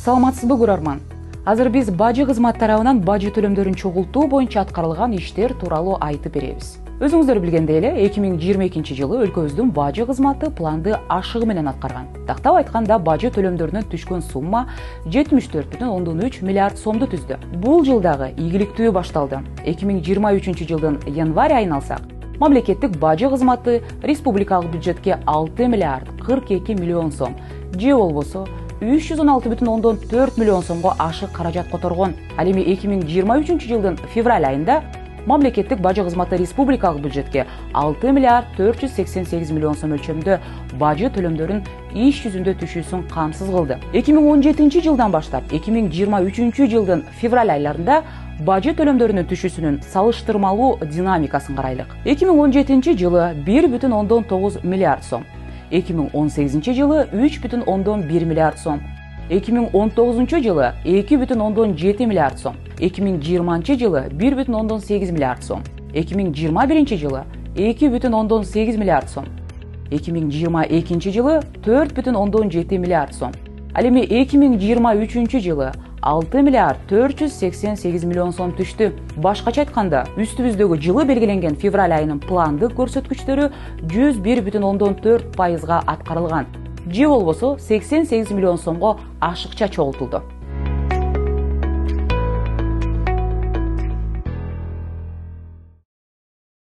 Саламатсызбы көрөрман? Азыр биз бажы кызмат тарабынан бажы төлөмдөрүн чогултуу боюнча аткарылган иштер тууралуу айтып беребиз. Өзүңүздөр билгендей эле 2022 жылы өлкөбүздүн бажы кызматы планды ашыгы менен аткарган. Тактап айтканда бажы төлөмдөрүнөн түшкөн сумма 74,3 миллиард сомду түздү. Бул жылдагы ийгиликтүү башталды. 2023 жылдын январь айын алсак, мамлекеттик бажы кызматы республикалык бюджетке 6 миллиард 42 миллион сом, же болбосо 316,4 миллион сомго ашык каражат которгон. Ал эми 2023 жылдын февраль айында мамлекеттик бажы кызматы республикалык бюджетке 6 миллиард 488 миллион сом өлчөмдө бажы төлөмдөрүн иш жүзүндө түшүүсүн камсыз кылды. 2017 жылдан баштап 2023 жылдын февраль айларында бажы төлөмдөрүнүн түшүүсүнүн салыштырмалуу динамикасын карайлык. 2017 жылы 1,9 миллиард сом, 2018 жылы 3,1 миллиард сом, 2019 жылы 2,7 миллиард сом, 2020 жылы 1,8 миллиард сом, 2021 жылы 2,8 миллиард сом, 2022 жылы 4,7 миллиард сом. Ал эми 2023 жылы 6 миллиард 488 миллион сом түштү. Башкача айтканда, үстүбүздөгү жылы белгиленген февраль айынын пландык көрсөткүчтөрү 101,4% аткарылган. Же болбосо 88 миллион сомго ашыкча чогултулду.